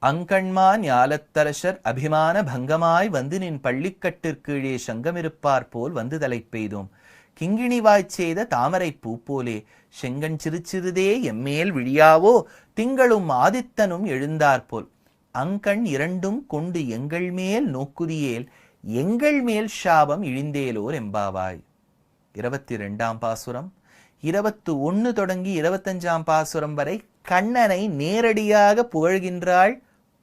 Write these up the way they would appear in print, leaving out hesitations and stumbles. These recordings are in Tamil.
அங்கண்மான் ஞாலத்தரசர் அபிமான பங்கமாய் வந்து நின் பள்ளிக்கட்டிற்கீழே சங்கமிருப்பார் போல் வந்து தலை பெய்தோம். கிங்கிணி வாய்ச்செய்த தாமரை பூ போலே செங்கண் சிறுச்சிறுதே எம்மேல் விழியாவோ திங்களும் ஆதித்தனும் எழுந்தாற்போல். அங்கண் இரண்டும் கொண்டு எங்கள் மேல் நோக்குதியேல் எங்கள் மேல் சாபம் இழிந்தேலோர் எம்பாவாய். 22ஆம் பாசுரம். 21 தொடங்கி 25ஆம் பாசுரம் வரை கண்ணனை நேரடியாக புகழ்கின்றாள்,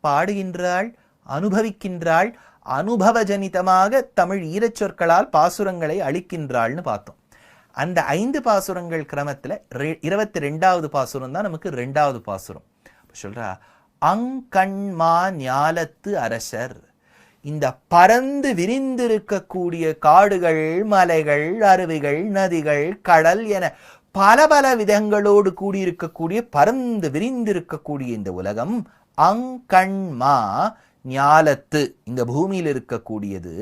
பாடுகின்றாள், அனுபவிக்கின்றாள். அனுபவஜனிதமாக தமிழ் ஈரச்சொற்களால் பாசுரங்களை அளிக்கின்றாள்னு பார்த்தோம். அந்த 5 பாசுரங்கள் கிரமத்தில் 22வது பாசுரம் தான் நமக்கு 2வது பாசுரம். சொல்றா, அங்கண்மா ஞாலத்து அரசர். இந்த பரந்து விரிந்திருக்கக்கூடிய காடுகள், மலைகள், அருவிகள், நதிகள், கடல் என பல பல விதங்களோடு கூடியிருக்கக்கூடிய பரந்து விரிந்திருக்கக்கூடிய இந்த உலகம் அங்கண்மா ஞாலத்து, இந்த பூமியில் இருக்கக்கூடியது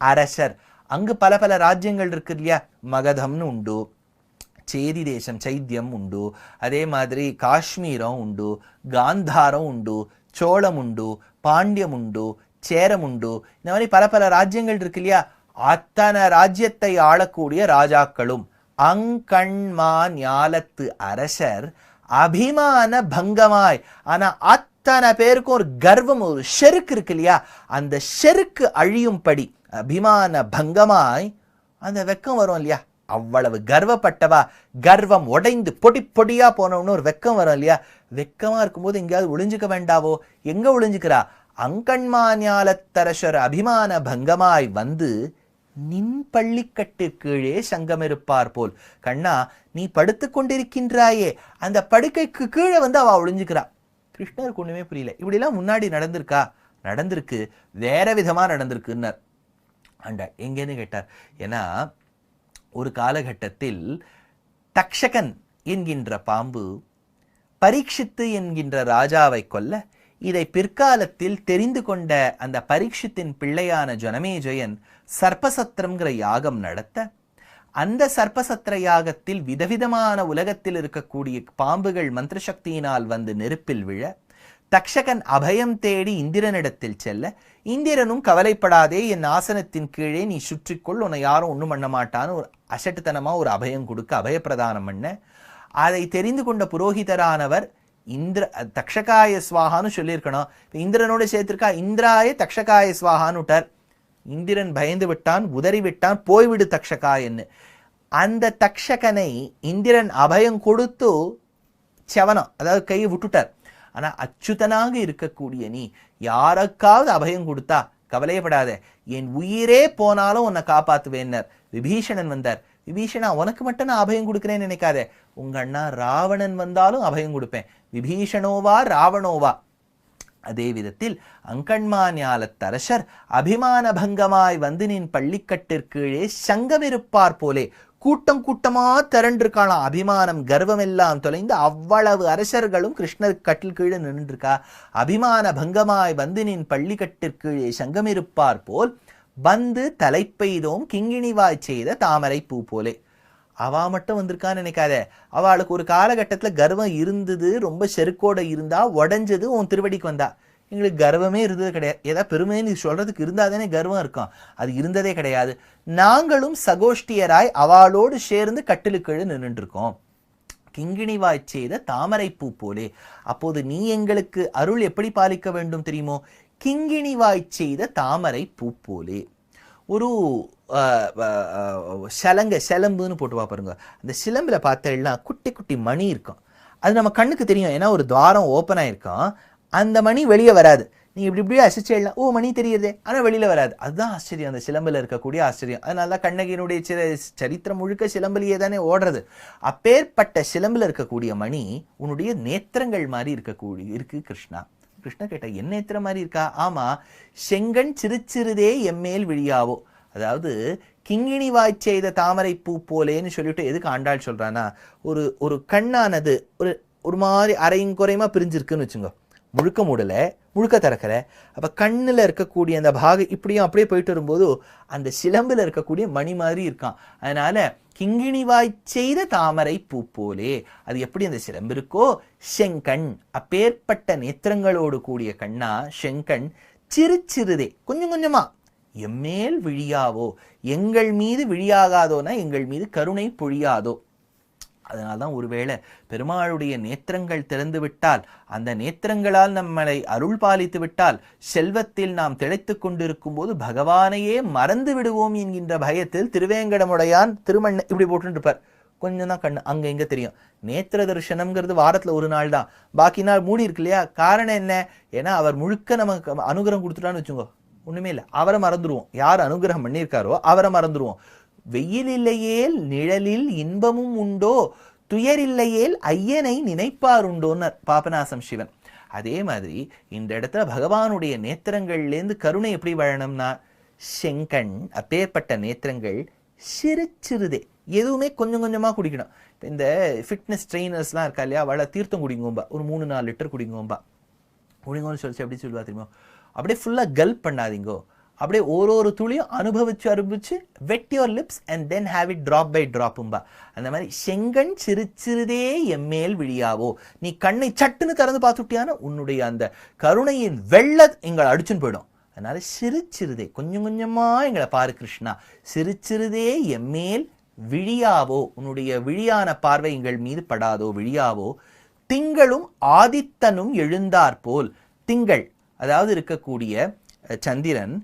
அரசர். அங்கு பல பல ராஜ்யங்கள் இருக்கு இல்லையா, மகதம்னு உண்டு, சேதி தேசம் சைத்தியம் உண்டு, அதே மாதிரி காஷ்மீரம் உண்டு, காந்தாரம் உண்டு, சோழம் உண்டு, பாண்டியம் உண்டு, சேரம் உண்டு, இந்த மாதிரி பல பல ராஜ்யங்கள் இருக்கு இல்லையா. அத்தனை ராஜ்யத்தை ஆளக்கூடிய ராஜாக்களும் அங்கண்மா ஞாலத்து அரசர் அபிமான பங்கமாய், ஆனா அத்தனை பேருக்கும் ஒரு கர்வம், ஒரு செருக்கு இருக்கு இல்லையா, அந்த செருக்கு அழியும்படி அபிமான பங்கமாய் அந்த வெக்கம் வரும் இல்லையா, அவ்வளவு கர்வப்பட்டவா, கர்வம் உடைந்து பொடி பொடியா போனவன்னு ஒரு வெக்கம் வரும் இல்லையா, வெக்கமா இருக்கும்போது எங்கேயாவது ஒளிஞ்சுக்க வேண்டாவோ, எங்க ஒளிஞ்சுக்கிறா, அங்கண்மாஞாலத்தரசர் அபிமான பங்கமாய் வந்து நின் பள்ளிக்கட்டு கீழே சங்கமிருப்பார் போல். கண்ணா, நீ படுத்து கொண்டிருக்கின்றாயே, அந்த படுக்கைக்கு கீழே வந்து அவ ஒளிஞ்சுக்கிறா. கிருஷ்ணருக்கு ஒண்ணுமே புரியல. இப்படிலாம் முன்னாடி நடந்திருக்கா? நடந்திருக்கு, வேற விதமா நடந்திருக்குன்னார். ஆண்டாள் எங்கேன்னு கேட்டார். ஏன்னா ஒரு காலகட்டத்தில் தக்ஷகன் என்கின்ற பாம்பு பரீட்சித்து என்கின்ற ராஜாவை கொல்ல, இதை பிற்காலத்தில் தெரிந்து கொண்ட அந்த பரீட்சித்தின் பிள்ளையான ஜனமேஜயன் சர்ப்பசத்திரம்ங்கிற யாகம் நடத்த, அந்த சர்ப்பசத்திர யாகத்தில் விதவிதமான உலகத்தில் இருக்கக்கூடிய பாம்புகள் மந்திர சக்தியினால் வந்து நெருப்பில் விழ, தக்ஷகன் அபயம் தேடி இந்திரனிடத்தில் செல்ல, இந்திரனும் கவலைப்படாதே, என் ஆசனத்தின் கீழே நீ சுற்றிக்கொள், உன்னை யாரும் ஒன்றும் பண்ண மாட்டான்னு ஒரு அசட்டுத்தனமா ஒரு அபயம் கொடுக்க அபயப்பிரதானம் பண்ண, அதை தெரிந்து கொண்ட புரோகிதரானவர் தக்ஷகாய ஸ்வாகான்னு சொல்லியிருக்கணும், இந்திரனோடு சேர்த்திருக்கா, இந்திராய தக்ஷகாய ஸ்வாகான்னு விட்டார். இந்திரன் பயந்து விட்டான், உதறி விட்டான், போய்விடு தக்ஷகா என்று. அந்த தக்ஷகனை இந்திரன் அபயம் கொடுத்து செவனம், அதாவது கையை விட்டுட்டார். ஆனா அச்சுதனாக இருக்கக்கூடிய நீ யாருக்காவது அபயம் கொடுத்தா கவலையப்படாத, என் உயிரே போனாலும் உன்னை காப்பாத்துவேன்னர். விபீஷணன் வந்தார். விபீஷணா, உனக்கு மட்டும் நான் அபயம் கொடுக்கிறேன்னு நினைக்காத, உங்க அண்ணா ராவணன் வந்தாலும் அபயம் கொடுப்பேன். விபீஷணோவா ராவணோவா. அதே விதத்தில் அங்கண்மாஞாலத்தரசர் அபிமான பங்கமாய் வந்து நின் பள்ளிக்கட்டிற்கீழே சங்கமிருப்பார் போலே, கூட்டம் கூட்டமா திரண்டிருக்காளாம். அபிமானம் கர்வம் எல்லாம் தொலைந்து அவ்வளவு அரசர்களும் கிருஷ்ணர் கட்டில் கீழே நின்றுருக்கா. அபிமான பங்கமாய் வந்து நின் பள்ளிக்கட்டிற்கீழே சங்கமிருப்பார் போல் வந்து தலைப்பெய்தோம் கிங்கிணிவாய் செய்த தாமரை பூ போலே. அவா மட்டும் வந்திருக்கான்னு நினைக்காத, அவளுக்கு ஒரு காலகட்டத்துல கர்வம் இருந்தது, ரொம்ப செருக்கோட இருந்தா, உடஞ்சது, உன் திருவடிக்கு வந்தா. எங்களுக்கு கர்வமே இருந்தது கிடையாது. ஏதாவது பெருமைன்னு சொல்றதுக்கு இருந்தாதானே கர்வம் இருக்கும், அது இருந்ததே கிடையாது. நாங்களும் சகோஷ்டியராய் அவளோடு சேர்ந்து கட்டிலுக்கீழே நின்றுட்டு இருக்கோம். கிங்கிணிவாய் செய்த தாமரை பூ போலே. அப்போது நீ எங்களுக்கு அருள் எப்படி பாலிக்க வேண்டும் தெரியுமோ? கிங்கிணிவாய் செய்த தாமரை பூ போலே. ஒரு சிலம்புன்னு போட்டு பாருங்க. அந்த சிலம்புல பார்த்தேன்னா குட்டி குட்டி மணி இருக்கும். அது நம்ம கண்ணுக்கு தெரியும், ஏன்னா ஒரு துவாரம் ஓப்பன் ஆயிருக்கும். அந்த மணி வெளியே வராது. நீ இப்படி இப்படியே அசிச்சேடலாம், ஓ மணி தெரியுதே, ஆனால் வெளியில வராது. அதுதான் ஆச்சரியம், அந்த சிலம்பில் இருக்கக்கூடிய ஆச்சரியம். அதனால தான் கண்ணகியினுடைய சரித்திரம் முழுக்க சிலம்பிலேயே தானே ஓடுறது. அப்பேற்பட்ட சிலம்பில் இருக்கக்கூடிய மணி உன்னுடைய நேத்திரங்கள் மாதிரி இருக்கு கிருஷ்ணா. கிருஷ்ணா கேட்ட, என்ன நேத்திரம் மாதிரி இருக்கா? ஆமா, செங்கண் சிறுச்சிறுதே எம்மேல் விழியாவோ. அதாவது கிங்கிணி வாய் செய்த தாமரை பூ போலேன்னு சொல்லிட்டு எதுக்கு ஆண்டாள் சொல்றானா, ஒரு கண்ணானது ஒரு மாதிரி அரையும் குறையுமா பிரிஞ்சிருக்குன்னு வச்சுங்க. முழுக்க மூடல, முழுக்க திறக்கல. அப்ப கண்ணுல இருக்கக்கூடிய அந்த பாகம் இப்படியும் அப்படியே போயிட்டு வரும்போது அந்த சிலம்புல இருக்கக்கூடிய மணி மாதிரி இருக்கான். அதனால கிங்கிணிவாய் செய்த தாமரை பூ போலே. அது எப்படி அந்த சிலம்பு இருக்கோ, செங்கண், அப்பேற்பட்ட நேத்திரங்களோடு கூடிய கண்ணா செங்கண், சிறு சிறுதே, கொஞ்சம் கொஞ்சமா, எம்மேல் விழியாவோ, எங்கள் மீது விழியாகாதோனா எங்கள் மீது கருணை பொழியாதோ. அதனால்தான் ஒருவேளை பெருமாளுடைய நேத்திரங்கள் திறந்து விட்டால், அந்த நேத்திரங்களால் நம்மளை அருள் பாலித்து விட்டால், செல்வத்தில் நாம் திளைத்து கொண்டிருக்கும் போது பகவானையே மறந்து விடுவோம் என்கின்ற பயத்தில் திருவேங்கடமுடையான் திருமண் இப்படி போட்டு இருப்பார். கொஞ்சம் தான் கண்ணு அங்க இங்க தெரியும். நேத்திர தரிசனம்ங்கிறது வாரத்துல ஒரு நாள் தான், பாக்கி நாள் மூடி இருக்கு இல்லையா? காரணம் என்ன? ஏன்னா அவர் முழுக்க நமக்கு அனுகிரகம் கொடுத்துட்டான்னு வச்சுக்கோ, ஒண்ணுமே இல்லை, அவரை மறந்துடுவோம். யார் அனுகிரகம் பண்ணியிருக்காரோ அவரை மறந்துடுவோம். வெயில் இல்லையேல் நிழலில் இன்பமும் உண்டோ, துயர் இல்லையேல் ஐயனை நினைப்பார் உண்டோன்னு பாபநாசம் சிவன். அதே மாதிரி இந்த இடத்துல பகவானுடைய நேத்திரங்கள்லேருந்து கருணை எப்படி வழணும்னா, செங்கண், அப்பேற்பட்ட நேத்திரங்கள், சிறு சிறுதே, எதுவுமே கொஞ்சம் கொஞ்சமா குடிக்கணும். இப்போ இந்த ஃபிட்னஸ் ட்ரெயினர்ஸ்லாம் இருக்கா இல்லையா, அவளை தீர்த்தம் குடிங்கோம்பா, ஒரு 3-4 லிட்டர் குடிங்கோம்பா. குடிங்கோன்னு சொல்லிச்சு எப்படி சொல்லுவா தெரியுமா? அப்படியே ஃபுல்லாக கல்ப் பண்ணாதீங்கோ, அப்படியே ஒரு துளியும் அனுபவிச்சு wet your lips and then have it drop by ட்ராப்பும்பா. அந்த மாதிரி செங்கண் சிறு சிறுதே எம்மேல் விழியாவோ. நீ கண்ணை சட்டுன்னு திறந்து பார்த்துட்டியானா உன்னுடைய அந்த கருணையின் வெள்ள எங்களை அடிச்சுன்னு போயிடும். அதனால சிறு சிறுதே, கொஞ்சம் கொஞ்சமா எங்களை பாரு கிருஷ்ணா, சிறு சிறுதே எம்மேல் விழியாவோ, உன்னுடைய விழியான பார்வை எங்கள் மீது படாதோ, விழியாவோ. திங்களும் ஆதித்தனும் எழுந்தார் போல். திங்கள் அதாவது இருக்கக்கூடிய சந்திரன்,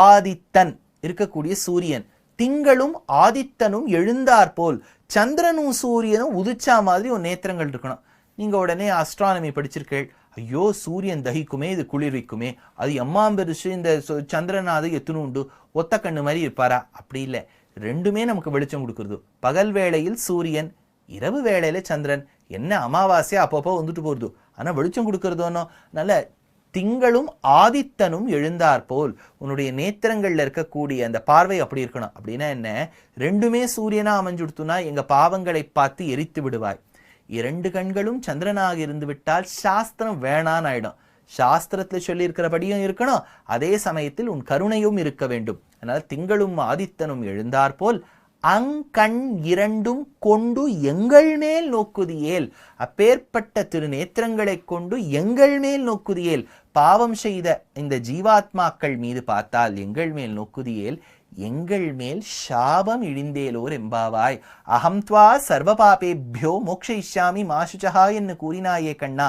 ஆதித்தன் இருக்கக்கூடிய சூரியன், திங்களும் ஆதித்தனும் எழுந்தார் போல். சந்திரனும் சூரியனும் உதிச்சா மாதிரி ஒரு நேத்திரங்கள் இருக்கணும். நீங்க உடனே அஸ்ட்ரானமி படிச்சிருக்கீள், ஐயோ சூரியன் தகிக்குமே, இது குளிர்விக்குமே, அது எம்மாம்பெருசு, இந்த சந்திரனாவது எத்துணுண்டு, ஒத்த கண்ணு மாதிரி இருப்பாரா? அப்படி இல்லை, ரெண்டுமே நமக்கு வெளிச்சம் கொடுக்குறது. பகல் வேளையில் சூரியன், இரவு வேளையில சந்திரன். என்ன அமாவாசையா அப்பப்போ வந்துட்டு போறது, ஆனா வெளிச்சம் கொடுக்கறதோனோ. நல்ல திங்களும் ஆதித்தனும் எழுந்தார் போல். உன்னுடைய நேத்திரங்கள்ல இருக்கக்கூடிய அந்த பார்வை அப்படி இருக்கணும். அப்படின்னா என்ன, ரெண்டுமே சூரியனா அமைஞ்சுடுத்துனா எங்க பாவங்களை பார்த்து எரித்து விடுவாய். இரண்டு கண்களும் சந்திரனாக இருந்து விட்டால் சாஸ்திரம் வேணான்னு ஆயிடும். சாஸ்திரத்துல சொல்லி இருக்கிறபடியும் இருக்கணும், அதே சமயத்தில் உன் கருணையும் இருக்க வேண்டும். அதனால திங்களும் ஆதித்தனும் எழுந்தார் போல் அங்கண் இரண்டும் கொண்டு எங்கள் மேல் நோக்குதியேல். அப்பேற்பட்ட திருநேத்திரங்களை கொண்டு எங்கள் மேல் நோக்குதியேல். பாவம் செய்த இந்த ஜீவாத்மாக்கள் மீது பார்த்தால் எங்கள் மேல் நோக்குதியேல், எங்கள் மேல் சாபம் இழிந்தேலோர் எம்பாவாய். அகம் துவா சர்வ பாபேபியோ மோக்ஷயிஷ்யாமி மாசுச்சஹா என்று கூறினாயே கண்ணா,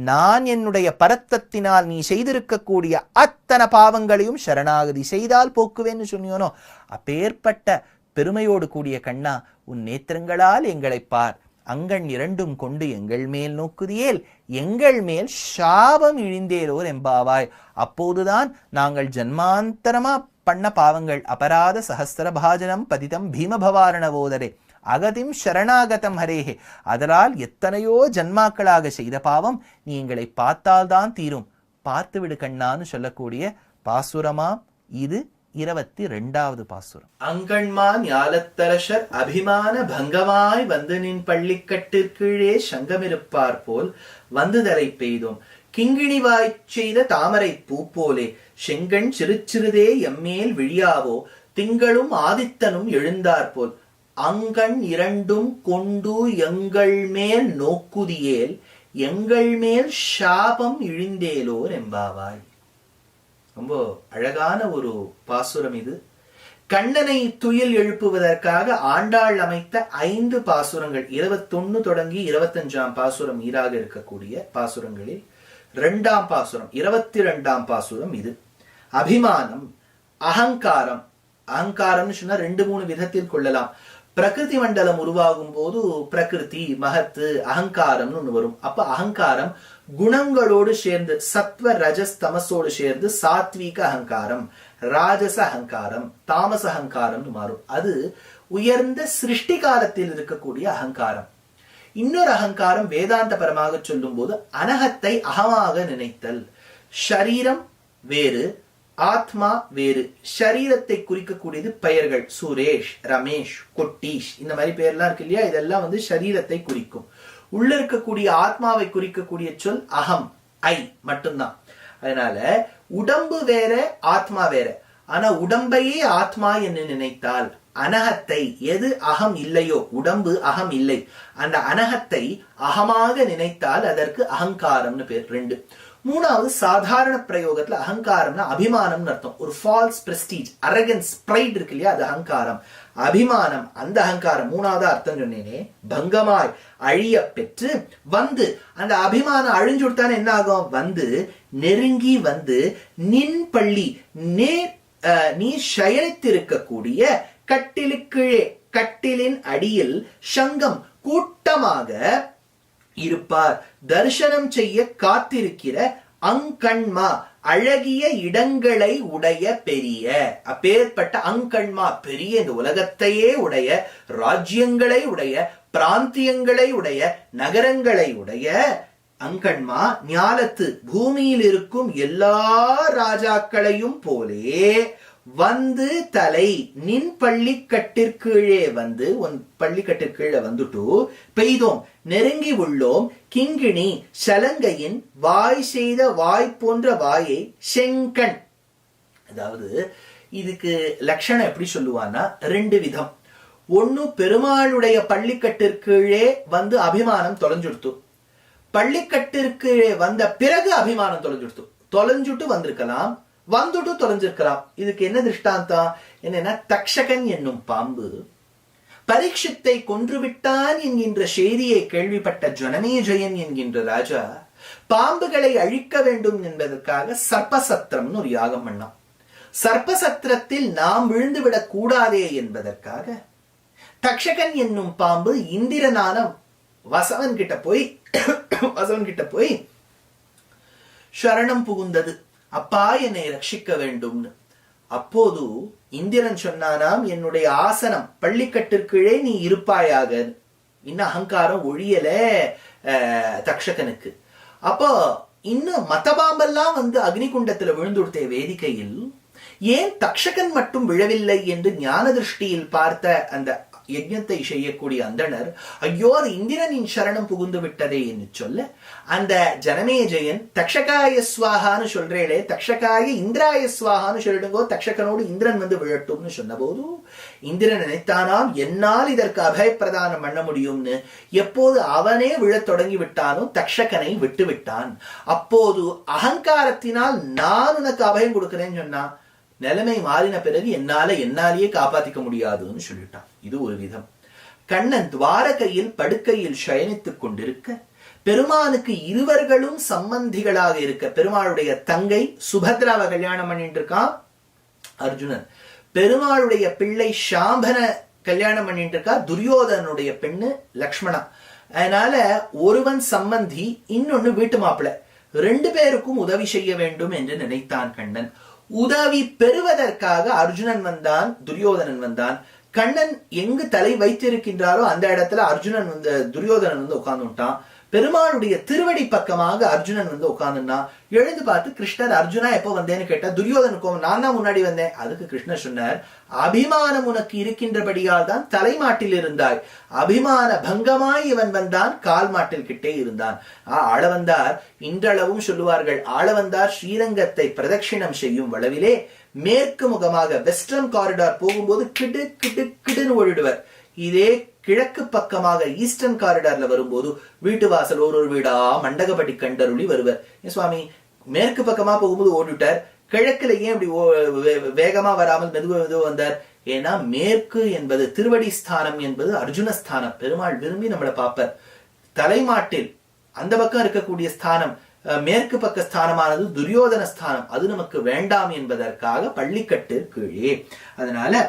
நான் என்னுடைய பரத்தத்தினால் நீ செய்திருக்கக்கூடிய அத்தனை பாவங்களையும் சரணாகதி செய்தால் போக்குவேன்னு சொன்னியோனோ, அப்பேற்பட்ட பெருமையோடு கூடிய கண்ணா, உன் நேத்திரங்களால் எங்களை பார். அங்கண் இரண்டும் கொண்டு எங்கள் மேல் நோக்குதியேல், எங்கள் மேல் சாபம் இழிந்தேலோர் எம்பாவாய். அப்போதுதான் நாங்கள் ஜன்மாந்தரமா பண்ண பாவங்கள், அபராத சஹஸ்ர பாஜனம் பதிதம் பீமபவாரணவோதரே அகதிம் சரணாகதம் ஹரேஹே, அதனால் எத்தனையோ ஜன்மாக்களாக செய்த பாவம் நீ எங்களை பார்த்தால்தான் தீரும், பார்த்துவிடு கண்ணான்னு சொல்லக்கூடிய பாசுரமா இது 22வது பாசுரம். அங்கண்மா ஞாலத்தரசர் அபிமான பங்கமாய் வந்து நின் பள்ளிக்கட்டிற்கீழே சங்கமிருப்பார் போல் வந்து தலை பெய்தோம். கிங்கிணி வாய்ச் செய்த தாமரை பூ போலே செங்கண் சிறுச்சிறுதே எம்மேல் விழியாவோ. திங்களும் ஆதித்தனும் எழுந்தார் போல் அங்கண் இரண்டும் கொண்டு எங்கள் மேல் நோக்குதியேல், எங்கள் மேல் சாபம் இழிந்தேலோர் எம்பாவாய். ரொம்ப அழகான ஒரு பாசுரம் இது. கண்ணனை துயில் எழுப்புவதற்காக ஆண்டாள் அமைத்த 5 பாசுரங்கள், 21 தொடங்கி 25ஆம் பாசுரம் ஈராக இருக்கக்கூடிய பாசுரங்களில் 2ஆம் பாசுரம் 22ஆம் பாசுரம் இது. அபிமானம், அகங்காரம். அகங்காரம்னு சொன்னா 2-3 விதத்தில் கொள்ளலாம். பிரகிருதி மண்டலம் உருவாகும் போது பிரகிருதி, மகத்து, அகங்காரம்னு ஒண்ணு வரும். அப்ப அகங்காரம் குணங்களோடு சேர்ந்து சத்வ ரஜஸ் தமசோடு சேர்ந்து சாத்வீக அகங்காரம், ராஜச அகங்காரம், தாமச அகங்காரம்னு மாறும். அது உயர்ந்த சிருஷ்டி காலத்தில் இருக்கக்கூடிய அகங்காரம். இன்னொரு அகங்காரம் வேதாந்த பரமாக சொல்லும் போது அனகத்தை அகமாக நினைத்தல். ஷரீரம் வேறு, ஆத்மா வேறு. ஷரீரத்தை குறிக்கக்கூடியது பெயர்கள், சுரேஷ், ரமேஷ், கொட்டீஷ், இந்த மாதிரி பெயர்லாம் இருக்கு இல்லையா, இதெல்லாம் வந்து ஷரீரத்தை குறிக்கும். உள்ள இருக்கக்கூடிய ஆத்மாவை குறிக்கக்கூடிய சொல் அகம், ஐ மட்டும்தான். அதனால உடம்பு வேற, ஆத்மா வேற. ஆனா உடம்பையே ஆத்மா என்று நினைத்தால் அனகத்தை, எது அகம் இல்லையோ, உடம்பு அகம் இல்லை, அந்த அனகத்தை அகமாக நினைத்தால் அதற்கு அகங்காரம்னு பேர். 2. 3வது சாதாரண பிரயோகத்துல அகங்காரம்னா அபிமானம்னு அர்த்தம். ஒரு ஃபால்ஸ் பிரஸ்டீஜ், அரகன்ஸ், பிரைட் இருக்கு இல்லையா, அது அகங்காரம். அபிமானம், அந்த அகங்காரம் 3வது அர்த்தம் சொன்னேனே, பங்கமாய் அழிய பெற்று வந்து, அந்த அபிமானம் அழிஞ்சுட்டான என்ன ஆகும், வந்து நெருங்கி வந்து நின் பள்ளி, நீ சயனித்திருக்கக்கூடிய கட்டிலுக்கீழே, கட்டிலின் அடியில் சங்கம் கூட்டமாக இருப்பார், தரிசனம் செய்ய காத்திருக்கிற அங்கண்மா, அழகிய இடங்களை உடைய பெரிய. அப்பேற்பட்ட அங்கண்மா, பெரிய இந்த உலகத்தையே உடைய, ராஜ்யங்களை உடைய, பிராந்தியங்களை உடைய, நகரங்களை உடைய அங்கண்மா, ஞாலத்து பூமியில் இருக்கும் எல்லா ராஜாக்களையும் போலே வந்து தலை நின் பள்ளிக்கட்டிற்கீழே வந்து, உன் பள்ளிக்கட்டிற்கீழே வந்துட்டு பெய்தோம், நெருங்கி உள்ளோம். கிங்கிணி சலங்கையின் வாய் செய்த வாய் போன்ற வாயை செங்கண். அதாவது இதுக்கு லட்சணம் எப்படி சொல்லுவான்னா 2 விதம். ஒன்னு, பெருமாளுடைய பள்ளிக்கட்டிற்கீழே வந்து அபிமானம் தொலைஞ்சுடுத்து, பள்ளிக்கட்டிற்கீழே வந்த பிறகு அபிமானம் தொலைஞ்சுட்டு வந்திருக்கலாம், வந்துட்டு தொலைஞ்சிருக்கலாம். இதுக்கு என்ன திருஷ்டாந்தம் என்னன்னா, தக்ஷகன் என்னும் பாம்பு பரீட்சித்தை கொன்றுவிட்டான் என்கின்ற செய்தியை கேள்விப்பட்ட ஜனமேஜயன் என்கின்ற ராஜா பாம்புகளை அழிக்க வேண்டும் என்பதற்காக சர்ப்பசத்திரம்னு ஒரு யாகம் பண்ணான். சர்ப்பசத்திரத்தில் நாம் விழுந்துவிடக் கூடாதே என்பதற்காக தக்ஷகன் என்னும் பாம்பு இந்திரனான வசவன் கிட்ட போய் சரணம் புகுந்தது. அப்பா, என்னை ரட்சிக்க வேண்டும். அப்போது இந்திரன் சொன்னானாம், என்னுடைய ஆசனம் பள்ளிக்கட்டிற்கீழே நீ இருப்பாயாக. இன்னும் அகங்காரம் ஒழியல தக்ஷகனுக்கு. அப்போ இன்னும் மத்த பாம்பெல்லாம் அக்னிகுண்டத்துல விழுந்துடுத்தே வேதிக்கையில், ஏன் தக்ஷகன் மட்டும் விழவில்லை என்று ஞான திருஷ்டியில் பார்த்த அந்த யஜ்ஞத்தை செய்யக்கூடிய அந்தணர், ஐயோ அது இந்திரனின் சரணம் புகுந்து விட்டதே என்று சொல்ல, அந்த ஜனமேஜயன் தக்ஷகாய ஸ்வாகான்னு சொல்றேளே, தக்ஷகாய இந்திராய ஸ்வாகான்னு சொல்லிடுங்கோ, தக்ஷகனோடு இந்திரன் விழட்டும்னு சொன்ன போது இந்திரன் நினைத்தானாம், என்னால் இதற்கு அபயப்பிரதானம் பண்ண முடியும்னு. எப்போது அவனே விழத் தொடங்கி விட்டானோ தக்ஷகனை விட்டு விட்டான். அப்போது அகங்காரத்தினால் நான் உனக்கு அபயம் கொடுக்கிறேன்னு சொன்னான். நிலைமை மாறின பிறகு என்னாலேயே காப்பாத்திக்க முடியாதுன்னு சொல்லிட்டான். இது ஒரு விதம். கண்ணன் துவாரகையில் படுக்கையில் சயனித்துக் கொண்டிருக்க, பெருமானுக்கு இருவர்களும் சம்பந்திகளாக இருக்க, பெருமாளுடைய தங்கை சுபத்ராவை கல்யாணம் பண்ணிட்டு இருக்கான் அர்ஜுனன், பெருமாளுடைய பிள்ளை சாம்பன கல்யாணம் பண்ணிட்டு இருக்கா துரியோதனுடைய பெண்ணு லக்ஷ்மணா. அதனால ஒருவன் சம்பந்தி, இன்னொன்னு வீட்டு மாப்பிள்ளை, ரெண்டு பேருக்கும் உதவி செய்ய வேண்டும் என்று நினைத்தான் கண்ணன். உதவி பெறுவதற்காக அர்ஜுனன் வந்தான், துரியோதனன் வந்தான். கண்ணன் எங்கு தலை வைத்திருக்கின்றாரோ அந்த இடத்துல அர்ஜுனன் துரியோதனன் உட்கார்ந்துட்டான். பெருமாளுடைய திருவடி பக்கமாக அர்ஜுனன் உட்கார்ந்துனா. எழுந்து பார்த்து கிருஷ்ணர், அர்ஜுனா எப்போ வந்தேன்னு கேட்டா, துரியோதனுக்கும் நான் தான் முன்னாடி வந்தேன். அதுக்கு கிருஷ்ணர் சொன்னார், அபிமானம் உனக்கு இருக்கின்றபடியால் தான் தலைமாட்டில் இருந்தாய், அபிமான பங்கமாய் இவன் வந்தான், கால் மாட்டில் கிட்டே இருந்தான். ஆள வந்தார், இன்றளவும் சொல்லுவார்கள், ஆள வந்தார் ஸ்ரீரங்கத்தை பிரதட்சிணம் செய்யும் வளவிலே மேற்கு முகமாக வெஸ்டர்ன் காரிடார் போகும்போது கிடு கிடு கிடுன்னு ஓடிடுவர். இதே கிழக்கு பக்கமாக ஈஸ்டர்ன் காரிடார்ல வரும்போது வீட்டு வாசல் ஒரு வீடா மண்டகப்பட்டி கண்டருளி வருவர். சுவாமி மேற்கு பக்கமா போகும்போது ஓடிட்டார், கிழக்குல ஏன் அப்படி வேகமா வராமல் மெதுவா வந்தார்? ஏன்னா மேற்கு என்பது திருவடி ஸ்தானம் என்பது அர்ஜுன ஸ்தானம். பெருமாள் விரும்பி நம்மளை பார்ப்பார். தலைமாட்டில் அந்த பக்கம் இருக்கக்கூடிய ஸ்தானம், மேற்கு பக்க ஸ்தானமானது துரியோதன ஸ்தானம், அது நமக்கு வேண்டாம் என்பதற்காக பள்ளிக்கட்டு கீழே. அதனால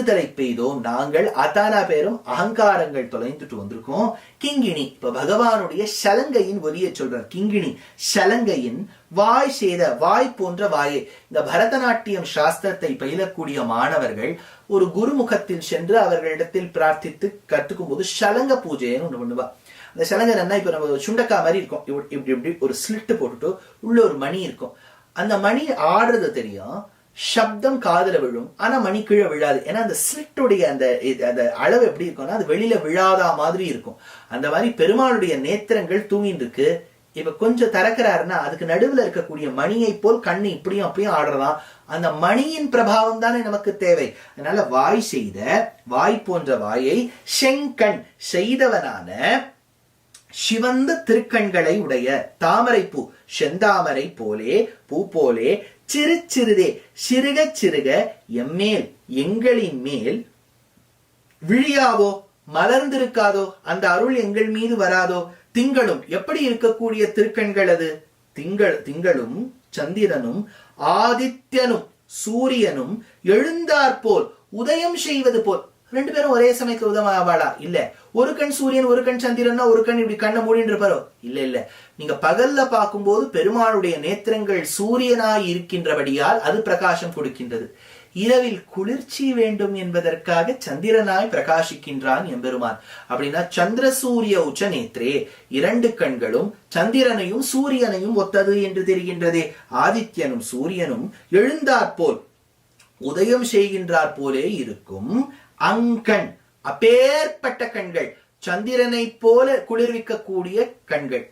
தலை பெய்தோம் நாங்கள் அத்தானா பேரும் அகங்காரங்கள் தொலைந்துட்டு வந்திருக்கோம். கிங்கிணி, இப்ப பகவானுடைய சலங்கையின் ஒலியை சொல்றார். கிங்கிணி சலங்கையின் வாய் செய்த வாய் போன்ற வாயை. இந்த பரதநாட்டியம் சாஸ்திரத்தை பயிலக்கூடிய மாணவர்கள் ஒரு குருமுகத்தில் சென்று அவர்களிடத்தில் பிரார்த்தித்து கத்துக்கும் போது சலங்க பூஜைன்னு ஒண்ணு பண்ணுவா. அந்த சலங்கை என்ன, இப்ப நம்ம சுண்டக்கா மாதிரி இருக்கும், இப்படி இப்படி ஒரு ஸ்லிட்டு போட்டுட்டு உள்ள ஒரு மணி இருக்கும். அந்த மணி ஆடுறது தெரியும், சப்தம் காதுல விழும், ஆனா மணி கீழே விழாது. ஏன்னா அந்த ஸ்லிட்டுடைய அந்த அளவு எப்படி இருக்கும்னா அது வெளியில விழாத மாதிரி இருக்கும். அந்த மாதிரி பெருமாளுடைய நேத்திரங்கள் தூங்கிட்டு இருக்கு. இப்ப கொஞ்சம் திறக்கிறாருன்னா அதுக்கு நடுவுல இருக்கக்கூடிய மணியை போல் கண்ணு இப்படியும் அப்படியும் ஆடுறதாம். அந்த மணியின் பிரபாவம் தானே நமக்கு தேவை. அதனால வாய் செய்த வாய் போன்ற வாயை செங்கண் செய்தவனான சிவந்த திருக்கண்களை உடைய தாமரை பூ, செந்தாமரை போலே பூ போலே சிறு சிறுதே சிறுக சிறுக எம்மேல் எங்களின் மேல் விழியாவோ, மலர்ந்திருக்காதோ, அந்த அருள் எங்கள் மீது வராதோ. திங்களும் எப்படி இருக்கக்கூடிய திருக்கண்கள் அது? திங்களும் சந்திரனும் ஆதித்யனும் சூரியனும் எழுந்தாற்போல் உதயம் செய்வது போல். ரெண்டு பேரும் ஒரே சமயத்துல உதவாளா? இல்ல. ஒரு கண் சூரியன் ஒரு கண் சந்திரன்னா ஒரு கண் இப்படி கண்ணை மூடின்னு இருப்பாரோ? இல்ல. நீங்க பகல்ல பார்க்கும்போது பெருமாளுடைய நேத்திரங்கள் சூரியனாய் இருக்கின்றபடியால் அது பிரகாசம் கொடுக்கின்றது. இரவில் குளிர்ச்சி வேண்டும் என்பதற்காக சந்திரனாய் பிரகாசிக்கின்றான் எம்பெருமான். அப்படின்னா சந்திர சூரிய உச்ச நேத்ரே, இரண்டு கண்களும் சந்திரனையும் சூரியனையும் ஒத்தது என்று தெரிகின்றதே. ஆதித்யனும் சூரியனும் எழுந்தாற்போல் உதயம் செய்கின்றார் போலே இருக்கும். அங்கண் அப்பேற்பட்ட கண்கள், சந்திரனை போல குளிர்விக்கக்கூடிய கண்கள்,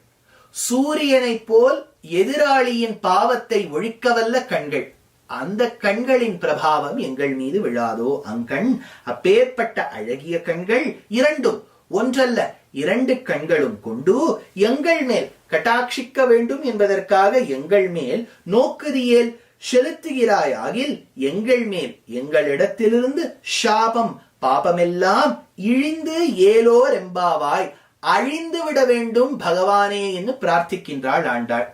சூரியனை போல் எதிராளியின் பாவத்தை ஒழிக்கவல்ல கண்கள், அந்த கண்களின் பிரபாவம் எங்கள் மீது விழாதோ. அங்கண் அப்பேற்பட்ட அழகிய கண்கள் இரண்டும், ஒன்றல்ல இரண்டு கண்களும் கொண்டு எங்கள் மேல் கட்டாட்சிக்க வேண்டும் என்பதற்காக எங்கள் மேல் நோக்குதியேல் செலுத்துகிறாய் ஆகில் எங்கள் மேல் எங்களிடத்திலிருந்து சாபம் பாபமெல்லாம் இழிந்து ஏலோர் எம்பாவாய், அழிந்து விட வேண்டும் பகவானே என்று பிரார்த்திக்கின்றாள் ஆண்டாள்.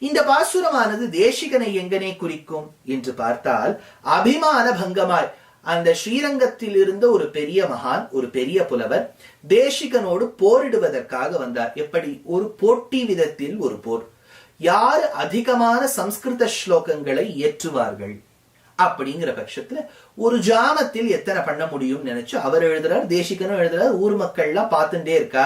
இந்த பாசுரமானது தேசிகனை எங்கனே குறிக்கும் என்று பார்த்தால், அபிமான பங்கமாய் அந்த ஸ்ரீரங்கத்தில் இருந்த ஒரு பெரிய மகான், ஒரு பெரிய புலவர் தேசிகனோடு போரிடுவதற்காக வந்தார். எப்படி? ஒரு போட்டி விதத்தில் ஒரு போர். யார் அதிகமான சம்ஸ்கிருத ஸ்லோகங்களை ஏற்றுவார்கள் அப்படிங்கிற பட்சத்துல ஒரு ஜாமத்தில் எத்தனை பண்ண முடியும் நினைச்சு அவர் எழுதுறார், தேசிகனும் எழுதுறார், ஊர் மக்கள் எல்லாம் பார்த்துட்டே இருக்கா.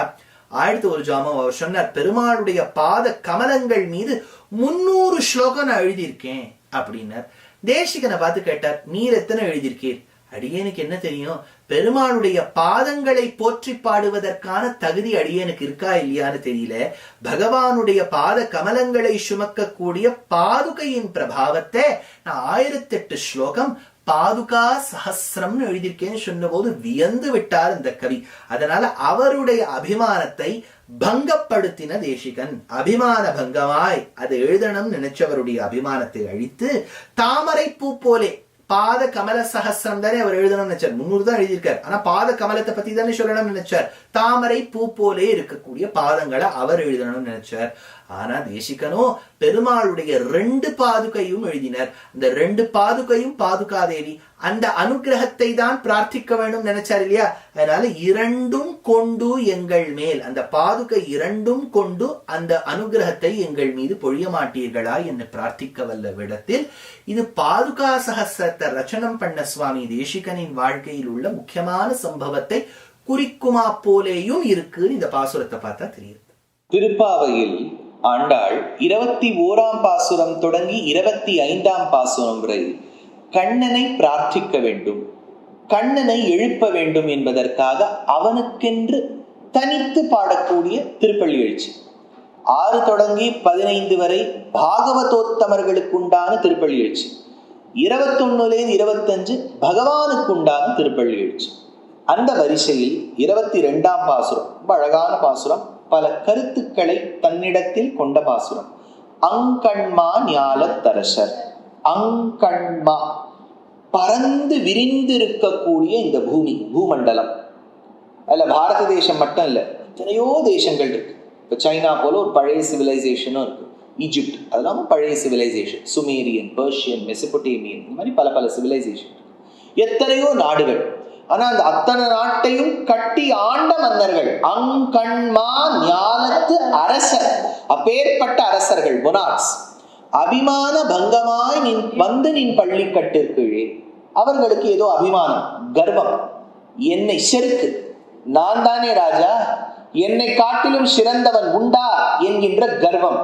ஆயிரத்து ஒரு ஜாமம் அவர் சொன்னார், பெருமாளுடைய பாத கமலங்கள் மீது 300 ஸ்லோகம் நான் எழுதியிருக்கேன் அப்படின்னார். தேசிகனை பார்த்து கேட்டார், நீர் எத்தனை எழுதியிருக்கீர்? அடியேனுக்கு என்ன தெரியும், பெருமாளுடைய பாதங்களை போற்றி பாடுவதற்கான தகுதி அடியேனுக்கு இருக்கா இல்லையான்னு தெரியல. பகவானுடைய பாத கமலங்களை சுமக்கக்கூடிய பாதுகையின் பிரபாவத்தை நான் 1008 ஸ்லோகம் பாதுகா சஹஸ்ரம்னு எழுதியிருக்கேன்னு சொன்ன போது வியந்து விட்டார் இந்த கவி. அதனால அவருடைய அபிமானத்தை பங்கப்படுத்தின தேசிகன். அபிமான பங்கமாய் அதை எழுதணும் நினைச்சவருடைய அபிமானத்தை அழித்து, தாமரை பூ போலே பாத கமல சஹஸ்ரம் தானே அவர் எழுதணும்னு நினைச்சார். 300 தான் எழுதியிருக்கார். ஆனா பாத கமலத்தை பத்தி தானே சொல்லணும்னு நினைச்சார். தாமரை பூ போலே இருக்கக்கூடிய பாதங்களை அவர் எழுதணும்னு நினைச்சார். ஆனா தேசிகனோ பெருமாளுடைய 2 பாதுகையும் எழுதினர். இந்த 2 பாதுகையும் பாதுகாதேவி அந்த அனுகிரகத்தை தான் பிரார்த்திக்க வேண்டும் நினைச்சார் இல்லையா. அதனால 2ம் கொண்டு எங்கள் மேல், அந்த பாதுகை 2ம் கொண்டு அந்த அனுகிரகத்தை எங்கள் மீது பொழிய மாட்டீர்களா என்று பிரார்த்திக்க வல்ல விடத்தில் இது பாதுகா சஹஸ்ரத்தை ரச்சனம் பண்ண சுவாமி தேசிகனின் வாழ்க்கையில் உள்ள முக்கியமான சம்பவத்தை குறிக்குமா போலேயும் இருக்கு. இந்த பாசுரத்தை பார்த்தா தெரியுது. திருப்பாவையில் ஆண்டாள் 21ஆம் பாசுரம் தொடங்கி 25ஆம் பாசுரம் வரை கண்ணனை பிரார்த்திக்க வேண்டும், கண்ணனை எழுப்ப வேண்டும் என்பதற்காக அவனுக்கென்று தனித்து பாடக்கூடிய திருப்பள்ளி எழுச்சி. 6 தொடங்கி 15 வரை பாகவதோத்தமர்களுக்குண்டான திருப்பள்ளி எழுச்சி. 21லேருந்து 25 பகவானுக்குண்டான திருப்பள்ளி எழுச்சி. அந்த வரிசையில் 22ஆம் பாசுரம் ரொம்ப அழகான பாசுரம், பல கருத்துக்களை தன்னிடத்தில் கொண்ட பாசுரம். அங்கண்மா ஞாலத்தரசர். அங்கண்மா பறந்து விரிந்திருக்கக்கூடிய இந்த பூமி, பூமண்டலம். அதுல பாரத தேசம் மட்டும் இல்ல, எத்தனையோ தேசங்கள் இருக்கு. இப்ப சைனா போல ஒரு பழைய சிவிலைசேஷனும் இருக்கு. ஈஜிப்ட் அதெல்லாம் பழைய சிவிலைசேஷன். சுமேரியன், பெர்ஷியன், மெசபடேமியன், இந்த மாதிரி பல பல சிவிலைசேஷன். எத்தனையோ நாடுகள். ஆனா அந்த அத்தனை நாட்டையும் கட்டி ஆண்ட மன்னர்கள். அங்கண்மா ஞாலத்து அரசர், அப்பேற்பட்ட அரசர்கள், மொனார்க்ஸ். அபிமான பங்கமாய் வந்து நின் பள்ளி கட்டிற்கீழே. அவர்களுக்கு ஏதோ அபிமானம், கர்வம், என்னை செருக்கு, நான் தானே ராஜா, என்னை காட்டிலும் சிறந்தவன் உண்டா என்கின்ற கர்வம்.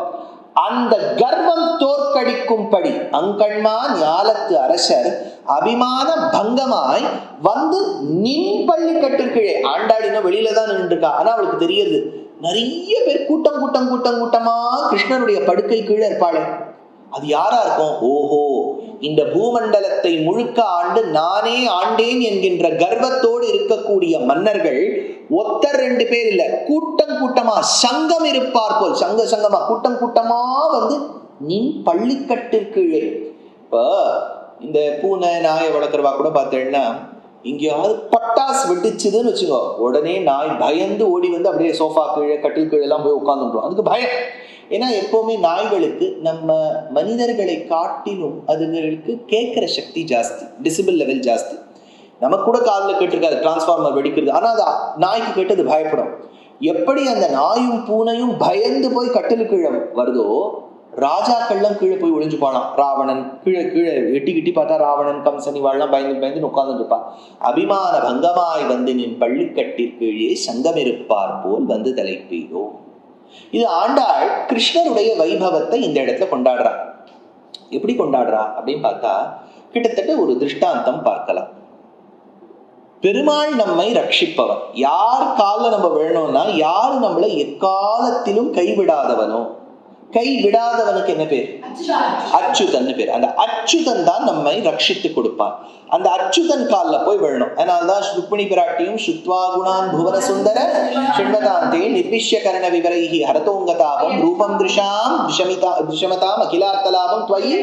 அந்த கர்வம் தோற்கடிக்கும்படி அங்கண்மா ஞாலத்து அரசர் அபிமான பங்கமாய் வந்து நின் பள்ளி கட்டிற்கீழே. ஆண்டாடின வெளியில தான் நின்று இருக்கா. ஆனா அவளுக்கு தெரியுது, நிறைய பேர் கூட்டம் கூட்டம் கூட்டம் கூட்டமா கிருஷ்ணனுடைய படுக்கை கீழே இருப்பாளே. அது யாரா இருக்கும்? ஓஹோ, இந்த பூமண்டலத்தை முழுக்க ஆண்டு நானே ஆண்டேன் என்கின்ற கர்வத்தோடு இருக்கக்கூடிய மன்னர்கள் ஒத்தர் 2 பேர் இல்ல, கூட்டம் கூட்டமா சங்கம் இருப்பார் போல், சங்கமா கூட்டம் கூட்டமா வந்து நின் பள்ளிக்கட்டிற்கீழே. இப்ப இந்த பூனை நாயை வளர்க்குறவா கூட பார்த்தேன்னா, இங்கேயாவது பட்டாசு வெட்டிச்சுதுன்னு வச்சுக்கோ, உடனே நாய் பயந்து ஓடி வந்து அப்படியே சோஃபா கீழே கட்டில் கீழே எல்லாம் போய் உட்காந்துட்டோம். அதுக்கு பயம். ஏன்னா எப்பவுமே நாய்களுக்கு நம்ம மனிதர்களை காட்டிலும் அதுங்களுக்கு கேட்கிற சக்தி ஜாஸ்தி, டிசிபிள் லெவல் ஜாஸ்தி. நமக்கு கூட காதில் கேட்டிருக்காது டிரான்ஸ்ஃபார்மர் வெடிக்கிறது, ஆனா அது நாய்க்கு கேட்டு அது பயப்படும். எப்படி அந்த நாயும் பூனையும் பயந்து போய் கட்டில் கீழே வருதோ, ராஜாக்கள்லாம் கீழே போய் ஒளிஞ்சு போனான். ராவணன் கீழே கீழே எட்டி பார்த்தா ராவணன், கம்சனி வாழலாம் பயந்து பயந்து உட்கார்ந்து இருப்பான். அபிமான பங்கமாய் வந்து நின் பள்ளிக்கட்டிற்கீழே சங்கம் இருப்பார் போல் வந்து தலை பெய்தோ. இது ஆண்டாள் கிருஷ்ணருடைய வைபவத்தை இந்த இடத்துல கொண்டாடுறா. எப்படி கொண்டாடுறா அப்படின்னு பார்த்தா, கிட்டத்தட்ட ஒரு திருஷ்டாந்தம் பார்க்கலாம். பெருமாள் நம்மை ரட்சிப்பவன். யார் காலில் நம்ம விழணும்னா, யாரு நம்மளை எக்காலத்திலும் கைவிடாதவனோ. கைவிடாதவனுக்கு என்ன பேர்? அச்சுதன் பேர். அந்த அச்சுதன் தான் நம்மை ரட்சித்து கொடுப்பான். அந்த அச்சுதன் காலில் போய் விழணும். அதனால்தான் ருக்மிணி பிராட்டியும் சுத்வா குணான் புவன சுந்தர ஷண்மதாந்தே நிர்விஷ்ய கரண விவரைஹி ஹரதோங்கதாபம் ரூபம் திருஷாம் திருஷமதாம் அகிலார்த்தலாபம் துவயி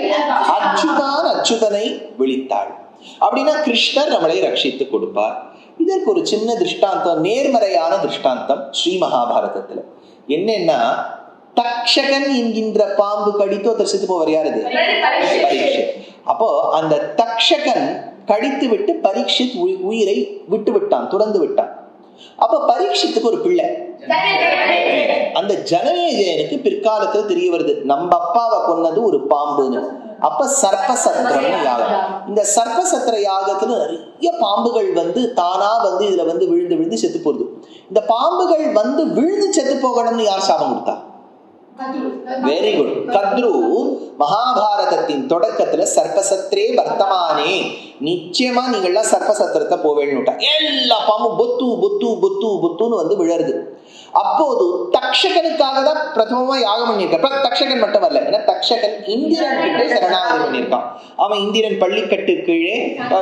அச்சுதான் அச்சுதனை விழித்தாள். அப்படின்னா கிருஷ்ணர் நம்மளை ரட்சித்து கொடுப்பார். இதற்கு ஒரு சின்ன திருஷ்டாந்தம், நேர்மறையான திருஷ்டாந்தம் ஸ்ரீ மகாபாரதத்துல. என்னன்னா, தக்ஷகன் என்கின்ற பாம்பு கடித்து ஒருத்தர் செத்து போவார். யார் அது? பரீட்சித். அப்போ அந்த தக்ஷகன் கடித்து விட்டு பரீட்சித் உயிரை விட்டு விட்டான், துறந்து விட்டான். அப்ப பரீட்சித்துக்கு ஒரு பிள்ளை, அந்த ஜனமேஜயனுக்கு பிற்காலத்துல தெரிய வருது நம்ம அப்பாவை கொன்னது ஒரு பாம்புன்னு. அப்ப சர்ப்பசத்திரம்னு யாகம். இந்த சர்ப்பசத்திர யாகத்துல நிறைய பாம்புகள் தானா இதுல விழுந்து விழுந்து செத்து போகுது. இந்த பாம்புகள் விழுந்து செத்து போகணும்னு யார் சாபம் கொடுத்தா? Very good. கத்ரு மகாபாரதத்தின் தொடக்கத்துல சர்ப்பசத்ரே வர்த்தமானே, நிச்சயமா நீங்கள்லாம் சர்ப்பசத்திரத்தை போவேன்னு எல்லா பாம்பும் பொத்து பொத்து பொத்து பொத்துன்னு விழருது. அப்போது தக்ஷகனுக்காக தான் பிரதமமா யாகம் பண்ணியிருக்கான். தக்ஷகன் மட்டும் வரல, ஏன்னா தக்ஷகன் இந்திரன் கிட்ட சரணாகதி பண்ணியிருக்கான். அவன் இந்திரன் பள்ளிக்கட்டு கீழே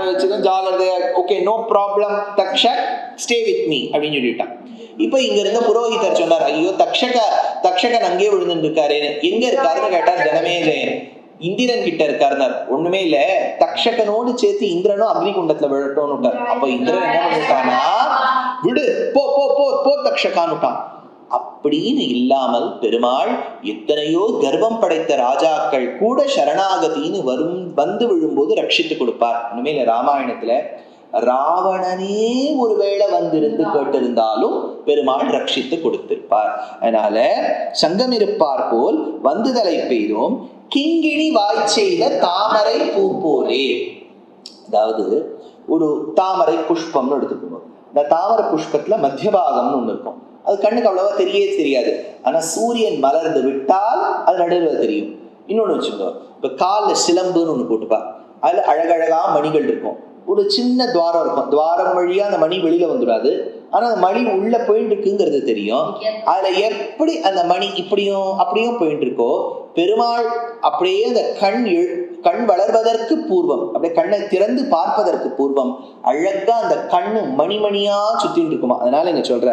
வச்சுதான் ஜாகிரதையா, okay no problem Takshak, stay with me அப்படின்னு சொல்லிட்டான். இப்ப இங்க இருந்த புரோஹிதர் சொன்னார், ஐயோ தக்ஷகன் அங்கே விழுந்து இருக்காரு. எங்க இருக்காருன்னு கேட்டார் ஜனமேஜயன். இந்திரன் கிட்ட இருக்காருனார். ஒண்ணுமே இல்ல, தக்ஷகனோடு சேர்த்து இந்திரனும் அக்னிகுண்டத்துல விழட்டோன்னு. அப்ப இந்திரன் என்ன பண்ணிட்டானா, விடு போ போ போ போ தக்ஷகான்னுட்டான். அப்படின்னு இல்லாமல் பெருமாள் எத்தனையோ கர்ப்பம் படைத்த ராஜாக்கள் கூட சரணாகதின்னு வந்து விழும்போது ரட்சித்து கொடுப்பார். ஒண்ணுமே இல்ல, ராமாயணத்துல ராவணனே ஒருவேளை வந்திருந்து கேட்டிருந்தாலும் பெருமாள் ரட்சித்து கொடுத்திருப்பார். அதனால சங்கம் இருப்பார் போல் வந்துதலை பெய்தோம் கிங்கிணி வாய் செய்த தாமரை பூ போலே. அதாவது ஒரு தாமரை புஷ்பம்னு எடுத்துக்கணும். இந்த தாமரை புஷ்பத்துல மத்திய பாகம்னு ஒண்ணு இருக்கும். அது கண்ணுக்கு அவ்வளவா தெரியாது. ஆனா சூரியன் மலர்ந்து விட்டால் அது நடுவில் தெரியும். இன்னொன்னு வச்சுக்கோ, இப்ப காலில் சிலம்புன்னு ஒண்ணு போட்டுப்பா, அதுல அழகழகா மணிகள் இருக்கும். ஒரு சின்ன துவாரம் இருக்கும், துவாரம் வழியா அந்த மணி வெளியில வந்துடாது, ஆனா அந்த மணி உள்ள போயிட்டு இருக்குங்கிறது தெரியும். அதுல எப்படி அந்த மணி இப்படியும் அப்படியும் போயிட்டு இருக்கோ, பெருமாள் அப்படியே அந்த கண் வளர்வதற்கு பூர்வம், அப்படியே கண்ணை திறந்து பார்ப்பதற்கு பூர்வம் அழகா அந்த கண்ணு மணிமணியா சுத்தின்னு இருக்குமா. அதனால இங்க சொல்ற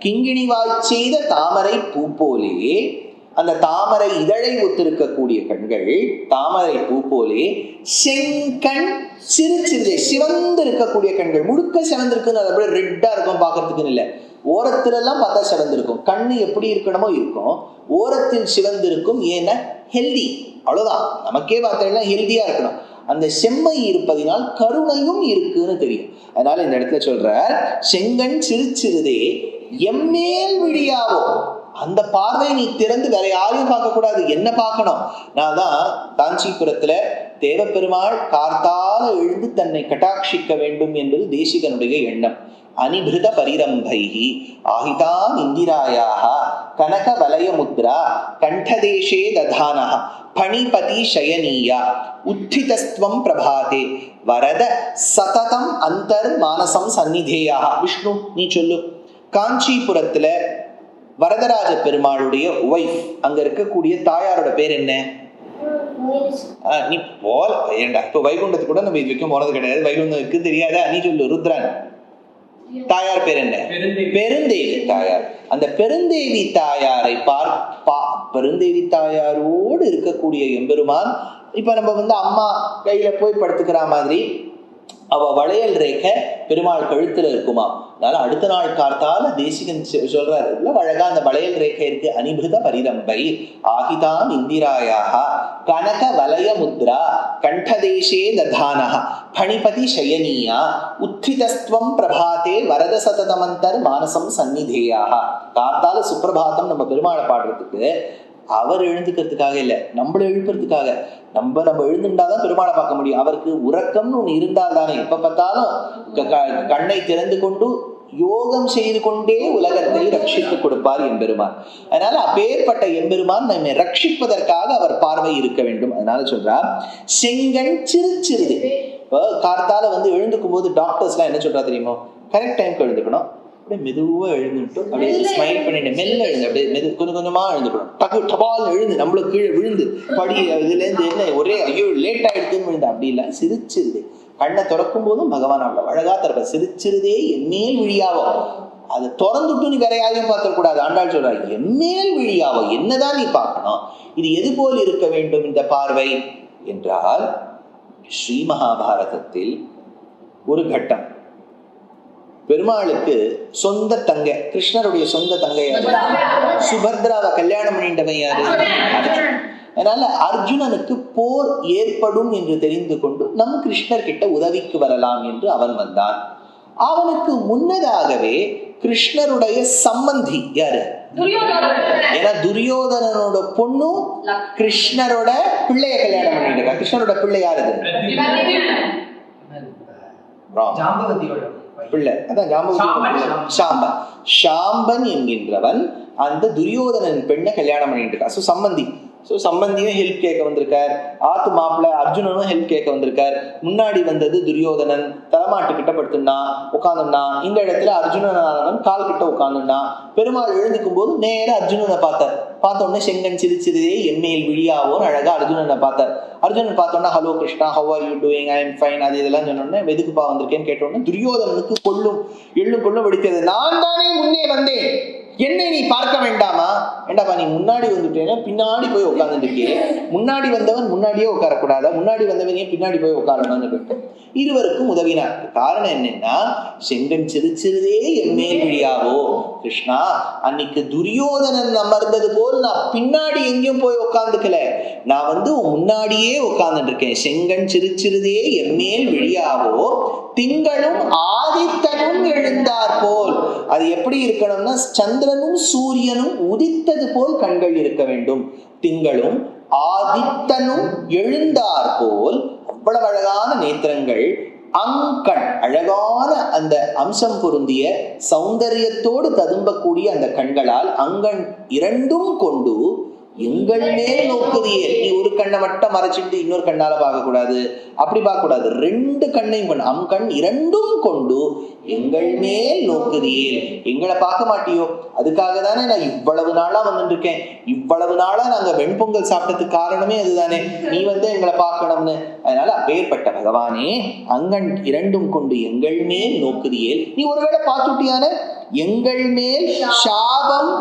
கிங்கிணி வாய் செய்த தாமரை பூ போலே, அந்த தாமரை இதழை ஒத்திருக்கக்கூடிய கண்கள் தாமரை பூ போலே, செங்கண் சிறு சிறிதே சிவந்து இருக்கக்கூடிய கண்கள், முழுக்க சிவந்திருக்குன்னு அப்படியே ரெட்டா இருக்கும் பாக்குறதுக்குன்னு இல்லை, ஓரத்துல எல்லாம் பார்த்தா சிவந்திருக்கும். கண்ணு எப்படி இருக்கணுமோ இருக்கும், ஓரத்தில் சிவந்திருக்கும். ஏன்னா ஹெல்தி, அவ்வளவுதான். நமக்கே பார்த்தா ஹெல்தியா இருக்கணும். அந்த செம்மை இருப்பதினால் கருணையும் இருக்குன்னு தெரியும். அதனால இந்த இடத்துல சொல்ற செங்கண் சிறு சிறிதே எம்மேல் விழியாவோ, அந்த பார்வை நீ திறந்து வேற யாரையும் பார்க்க கூடாது, என்ன பார்க்கணும். நான் தான் காஞ்சிபுரத்துல தேவப்பெருமாள் கார்த்தால எழுந்து தன்னை கட்டாட்சிக்க வேண்டும் என்பது தேசிகனுடைய எண்ணம். அனிபிருத பரிரம்பைஹி ஆஹிதாம் இந்திராயாக கனக வலய முத்ரா கண்டதேசே ததானஹ பணிபதி சயனீயா உத்திதஸ்துவம் பிரபாதே வரத சததம் அந்தர் மானசம் சந்நிதேயாக. விஷ்ணு நீ சொல்லு, காஞ்சிபுரத்துல வரதராஜ பெருமாளுடைய ஒய்ஃப், அங்க இருக்கக்கூடிய தாயாரோட பேர் என்ன? நீ போல ஏண்டா, இப்ப வைகுண்டத்து கூட நம்ம இது வரைக்கும் போனது கிடையாது, வைகுண்டம் இருக்கு தெரியாதா? நீ சொல்லு. ருத்ரன் தாயார் பேர் என்ன? பெருந்தேவி தாயார். அந்த பெருந்தேவி தாயாரை பெருந்தேவி தாயாரோடு இருக்கக்கூடிய எம்பெருமான் இப்ப நம்ம அம்மா கையில போய் படுத்துக்கிற மாதிரி அவ வளையல் ரேகை பெருமாள் கழுத்துல இருக்குமா. அதனால அடுத்த நாள் கார்த்தால தேசிகன் சொல்றாரு, அழகா அந்த வளையல் ரேகை இருக்கு. அனிபிருத பரிரம்பை ஆகிதாம் இந்திராயாக கனக வலய முத்ரா கண்டதேசே ததானஹ பணிபதி சயனீயா உத்திதஸ்துவம் பிரபாதே வரத சததமந்தர் மானசம் சந்நிதேயாக. கார்த்தால சுப்பிரபாதம் நம்ம பெருமாளை பாடுறதுக்கு அவர் எழுந்துக்கிறதுக்காக இல்லை, நம்மளை எழுப்புறதுக்காக. நம்ம எழுந்துட்டாதான் பெருமாளை பார்க்க முடியும். அவருக்கு உறக்கம்னு ஒண்ணு இருந்தால் தானே எப்ப பார்த்தாலும் கண்ணை திறந்து கொண்டு யோகம் செய்து கொண்டே உலகத்தை ரட்சித்துக் கொடுப்பார் எம்பெருமான். அதனால அப்பேற்பட்ட எம்பெருமான் நம்மை ரட்சிப்பதற்காக அவர் பார்வை இருக்க வேண்டும். அதனால சொல்றார் செங்கண் சிறு சிறிது. கார்த்தால எழுந்துக்கும் போது டாக்டர்ஸ் எல்லாம் என்ன சொல்றா தெரியுமோ, கரெக்ட் டைம்க்கு எழுந்துக்கணும், அப்படியே மெதுவா எழுந்துட்டு அப்படியே ஸ்மைல் பண்ணிட்டு மெல்ல எழுந்து அப்படியே கொஞ்சம் கொஞ்சமா எழுந்துக்கணும். டக்கு டபால் எழுந்து நம்மளுக்கு கீழே விழுந்து படி இதுல இருந்து என்ன ஒரே ஐயோ லேட் ஆயிடுதுன்னு விழுந்து அப்படி இல்லை, சிரிச்சிருது. கண்ணை திறக்கும் போதும் பகவான் அவ்வளவு அழகா திறப்ப. சிரிச்சிருதே என்மேல் விழியாவோ, அதை திறந்துட்டு நீ வேற யாரையும் பார்த்துக்க கூடாது. ஆண்டாள் சொல்றாரு என்மேல் விழியாவோ, என்னதான் நீ பார்க்கணும். இது எது போல் இருக்க வேண்டும் இந்த பார்வை என்றால், ஸ்ரீ மகாபாரதத்தில் ஒரு கட்டம் பெருமாளுக்கு சொந்த தங்கை, கிருஷ்ணருடைய சொந்த தங்கை யாரு? சுபத்ராவை கல்யாணம் பண்ணிட்டவன் யாரு? அர்ஜுனன். அதனால அர்ஜுனனுக்கு போர் ஏற்படும் என்று தெரிந்து கொண்டு நம் கிருஷ்ணர் கிட்ட உதவிக்கு வரலாம் என்று அவன் வந்தான். அவனுக்கு முன்னதாகவே கிருஷ்ணருடைய சம்பந்தி யாரு? ஏன்னா துரியோதனனோட பொண்ணு கிருஷ்ணரோட பிள்ளைய கல்யாணம் பண்ணிட்டு. கிருஷ்ணரோட பிள்ளை யாரு? பிள்ளை. அதான் சாம்பன். சாம்பன் என்கின்றவன் அந்த துரியோதனன் பெண்ணை கல்யாணம் பண்ணிட்டு இருக்கா. சோ சம்பந்தி. ஸோ சம்பந்தியும் ஹெல்ப் கேட்க வந்திருக்கார். ஆத்து மாப்பிள்ள அர்ஜுனனும் ஹெல்ப் கேட்க வந்திருக்கார். முன்னாடி வந்தது துரியோதனன். தலைமாட்டு கிட்ட படுத்துனா உட்காந்துனா. இந்த இடத்துல அர்ஜுனனானவன் கால் கிட்ட உட்காந்துனா. பெருமாள் எழுந்துக்கும் போது நேரம் அர்ஜுனனை பார்த்தார். பார்த்த உடனே செங்கன் சிரிச்சிருதே எம்மேல் விழியாவோன்னு அழகா அர்ஜுனனை பார்த்தார். அர்ஜுனன் பார்த்தோன்னா hello Krishna, how are you doing, I am fine, அது இதெல்லாம் சொன்னோடனே வெதுக்குப்பா வந்திருக்கேன்னு கேட்டோடனே துரியோதனனுக்கு எள்ளும் கொள்ளும் வெடித்தது. நான் தானே முன்னே வந்தேன், என்னை நீ பார்க்க வேண்டாமா? வேண்டாப்பா, நீ முன்னாடி வந்துட்டேன்னா பின்னாடி போய் உட்கார்ந்துட்டு இருக்கே. முன்னாடி வந்தவன் முன்னாடியே உட்காரக்கூடாதா? முன்னாடி வந்தவனே பின்னாடி போய் உட்காரணும்னு கேட்டேன். இருவருக்கும் உதவினார். காரணம் என்னன்னா, செங்கன் சிரிச்சிருதே எம்மேல் விழியாவோ. கிருஷ்ணா, அன்னைக்கு துரியோதனன் அமர்ந்தது போல் நான் பின்னாடி எங்கேயும் போய் உட்காந்துக்கல, நான் முன்னாடியே உட்கார்ந்துட்டு இருக்கேன். செங்கன் சிரிச்சிருதே எம்மேல் விழியாவோ, திங்களும் ஆதித்தனும் எழுந்தார் போல். அது எப்படி இருக்கணும்னா, சந்திரனும் சூரியனும் உதித்தது போல் கண்கள் இருக்க வேண்டும். திங்களும் ஆதித்தனும் எழுந்தார் போல் அவ்வளவு அழகான நேத்திரங்கள், அங்கண் அழகான அந்த அம்சம் பொருந்திய சௌந்தரியத்தோடு ததும்பக்கூடிய அந்த கண்களால் அங்கண் இரண்டும் கொண்டு எங்கள் மேல் நோக்குதியே. நீ ஒரு கண்ணை மட்டும் மறைச்சிட்டு இன்னொரு கண்ணால பார்க்க கூடாது, அப்படி பார்க்க கூடாது. ரெண்டு கண்ணையும் கொண்டு அங்கண் இரண்டும் கொண்டு எங்கள் மேல் நோக்குதியே. எங்களை பார்க்க மாட்டியோ? அதுக்காக தானே நான் இவ்வளவு நாளா வந்துட்டு இருக்கேன். இவ்வளவு நாளா நாங்க வெண்பொங்கல் சாப்பிட்டதுக்கு காரணமே அதுதானே, நீ எங்களை பார்க்கணும்னு. அதனால அப்பேற்பட்ட பகவானே, அங்கண் இரண்டும் கொண்டு எங்கள் மேல் நோக்குதியே. நீ ஒருவேளை பார்த்துட்டியான எங்கள் மேல் சாபம்.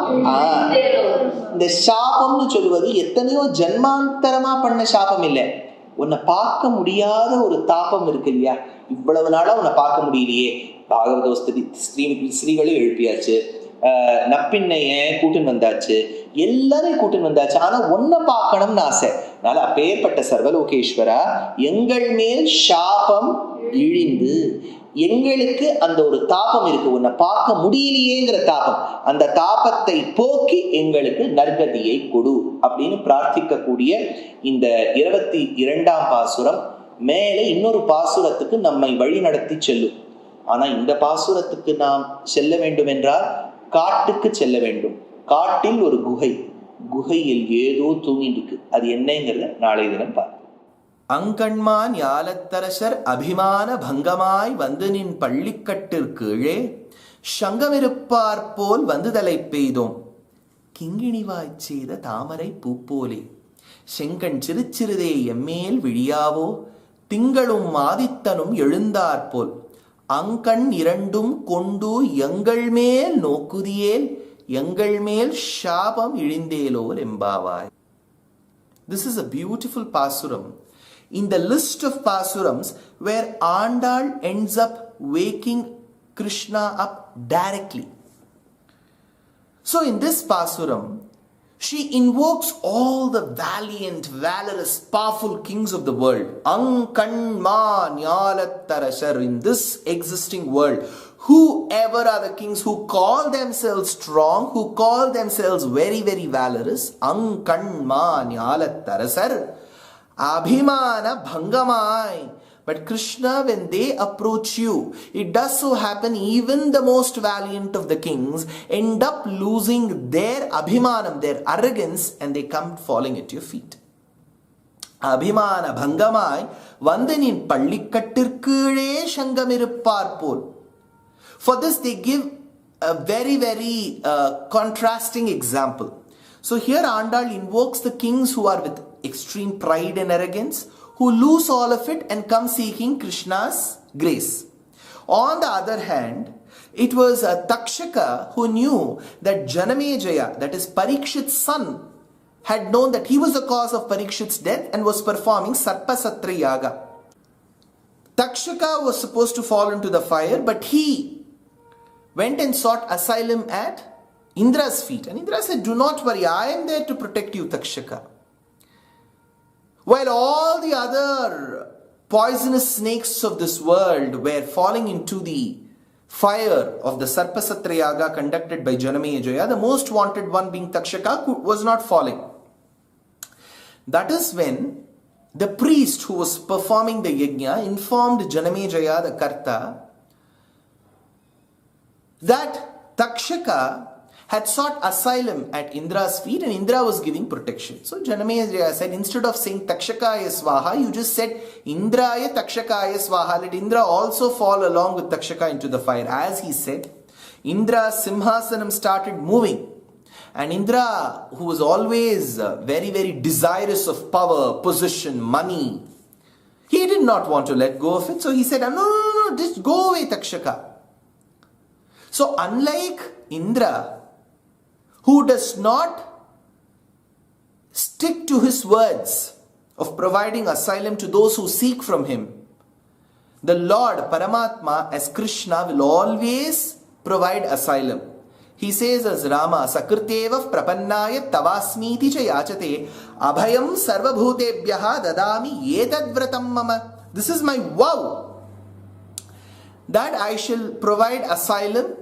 இந்த சாபம்னு சொல்லுவது எத்தனையோ ஜன்மாந்தரமா பண்ண சாபம் இல்லை, உன்னை பார்க்க முடியாத ஒரு தாபம் இருக்கு இல்லையா? இவ்வளவு நாளா உன்னை பார்க்க முடியலையே. பாகவதோஸ்தி ஸ்ரீகளும் எழுப்பியாச்சு, நப்பின்னைய கூட்டுன்னு வந்தாச்சு, எல்லாரையும் கூட்டுன்னு வந்தாச்சு. ஆனா ஒன்ன பார்க்கணும்னு ஆசை. அதனால அப்பேற்பட்ட சர்வலோகேஸ்வரா, எங்கள் மேல் சாபம் இழிந்து, எங்களுக்கு அந்த ஒரு தாபம் இருக்கு, உன்னை பார்க்க முடியலையேங்கிற தாபம், அந்த தாபத்தை போக்கி எங்களுக்கு நற்கதியை கொடு அப்படின்னு பிரார்த்திக்கக்கூடிய இந்த 22ஆம் பாசுரம் மேலே இன்னொரு பாசுரத்துக்கு நம்மை வழி நடத்தி செல்லும். ஆனா இந்த பாசுரத்துக்கு நாம் செல்ல வேண்டும் என்றால் காட்டுக்கு செல்ல வேண்டும். காட்டில் ஒரு குகையில் ஏதோ தூங்கிட்டு இருக்கு. அது என்னங்கிறத நாளை தினம் பார்ப்போம். அங்கண்மான் யாலத்தரசர் அபிமான பங்கமாய் வந்து நின் பள்ளிக்கட்டிற்கீழே சங்கமிருப்பார் போல் வந்து தலை பெய்தோம். கிங்கிணிவாய் செய்த தாமரை பூப்போலே செங்கண் சிறுச்சிறுதே எம்மேல் விழியாவோ. திங்களும் ஆதித்தனும் எழுந்தார் போல் அங்கண் இரண்டும் கொண்டு எங்கள் மேல் நோக்குதியேல். எங்கள் மேல் சாபம் இழிந்தேலோர் எம்பாவாய். This is a beautiful pasuram in the list of pasurams where Andal ends up waking Krishna up directly. So in this pasuram, she invokes all the valiant, valorous, powerful kings of the world. Ankanma Nyalattarasar, in this existing world, whoever are the kings who call themselves strong, who call themselves very, very valorous, Ankanma Nyalattarasar, Abhimana Bhangamai. But Krishna, when they approach you, it does so happen even the most valiant of the kings end up losing their abhimanam, their arrogance, and they come falling at your feet. Abhimana Bhangamai Vandanin Pallikattirkizhe Shangamirupar pol. For this they give a very, very contrasting example. So here Andal invokes the kings who are with extreme pride and arrogance, who lose all of it and come seeking Krishna's grace. On the other hand, it was Takshaka who knew that Janamejaya, that is Parikshit's son, had known that he was the cause of Parikshit's death and was performing Sarpasatra Yaga. Takshaka was supposed to fall into the fire, but he went and sought asylum at Indra's feet. And Indra said, "Do not worry, I am there to protect you, Takshaka." While all the other poisonous snakes of this world were falling into the fire of the Sarpasatra Yaga conducted by Janamejaya, the most wanted one being Takshaka was not falling. That is when the priest who was performing the yajna informed Janamejaya, the Karta, that Takshaka had sought asylum at Indra's feet and Indra was giving protection. So Janamejaya said, instead of saying Takshakaya Swaha, you just said Indraya Takshakaya Swaha. Let Indra also fall along with Takshaka into the fire. As he said, Indra's Simhasanam started moving. And Indra, who was always very, very desirous of power, position, money, he did not want to let go of it. So he said, no, just go away, Takshaka. So unlike Indra, who does not stick to his words of providing asylum to those who seek from him, the Lord Paramatma as Krishna will always provide asylum. He says as Rama, Sakrteva prapannaya tavasmiti cha yachate abhayam sarvabhutebhyaha dadami etad vratam mama. This is my vow that I shall provide asylum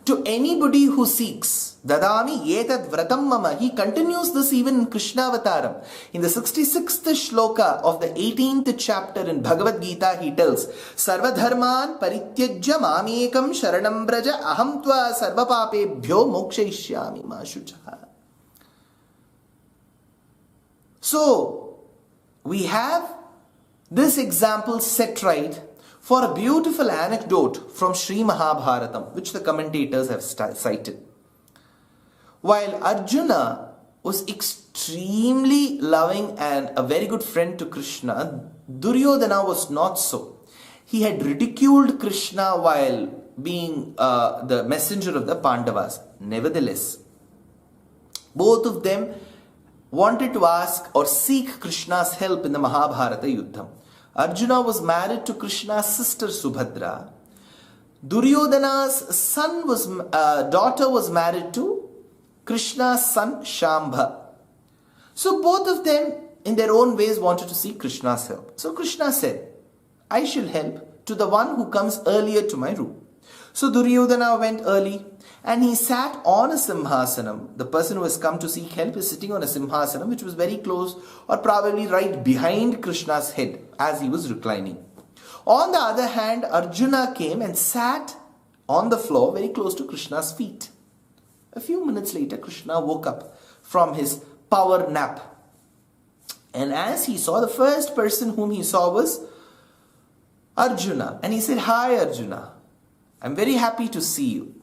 to anybody who seeks. Dadami etad vratam mama. He continues this even in Krishna Avataram. In the 66th shloka of the 18th chapter in Bhagavad Gita, he tells, Sarvadharman parityajya mamekam sharanam braja aham tva sarvapapebhyo mokshayishyami ma shuchaha. So, we have this example set right for a beautiful anecdote from Sri Mahabharatam, which the commentators have cited. While Arjuna was extremely loving and a very good friend to Krishna, Duryodhana was not so. He had ridiculed Krishna while being the messenger of the Pandavas. Nevertheless, both of them wanted to ask or seek Krishna's help in the Mahabharata Yuddham. Arjuna was married to Krishna's sister Subhadra. Duryodhana's daughter was married to Krishna's son Shambha. So both of them in their own ways wanted to seek Krishna's help. So Krishna said, I shall help to the one who comes earlier to my room. So Duryodhana went early and he sat on a simhasanam. The person who has come to seek help is sitting on a simhasanam which was very close or probably right behind Krishna's head as he was reclining. On the other hand, Arjuna came and sat on the floor very close to Krishna's feet. A few minutes later, Krishna woke up from his power nap. And as he saw, the first person whom he saw was Arjuna. And he said, Hi Arjuna, I'm very happy to see you.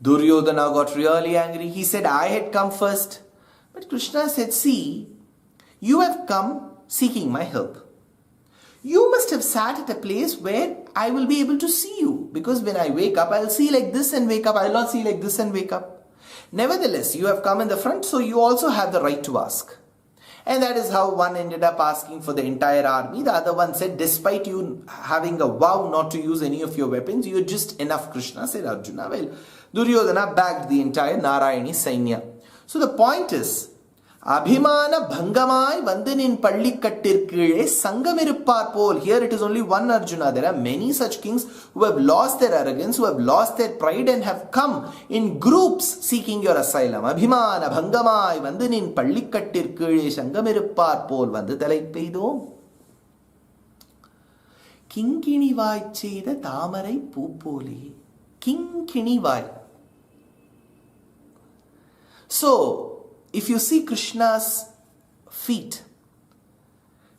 Duryodhana got really angry. He said, I had come first. But Krishna said, see, you have come seeking my help. You must have sat at a place where I will be able to see you. Because when I wake up, I'll see like this and wake up. I'll not see like this and wake up. Nevertheless, you have come in the front, so you also have the right to ask. And that is how one ended up asking for the entire army. The other one said, despite you having a vow not to use any of your weapons, you are just enough. Krishna said, Arjuna. Well, Duryodhana backed the entire Narayani Sainya. So the point is, Abhimana Bhangamai Vandinin Pallikattirkile Sangamirupar Pol. Here it is only one Arjuna. There are many such kings who have lost their arrogance, who have lost their pride and have come in groups seeking your asylum. Abhimana Bhangamai Vandinin Pallikattirkile Sangamirupar Pol Vandadalai Peidom. Kinkini Cheda Tamarai Pupoli. Kinkini. So, if you see Krishna's feet,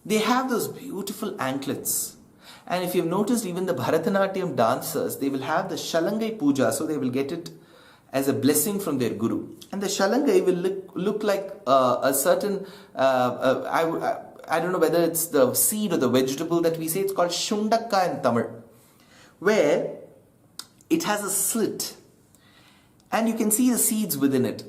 they have those beautiful anklets. And if you've noticed, even the Bharatanatyam dancers, they will have the Shalangai Puja, so they will get it as a blessing from their Guru. And the Shalangai will look like a certain, I don't know whether it's the seed or the vegetable that we say, it's called Shundakka in Tamil, where it has a slit and you can see the seeds within it.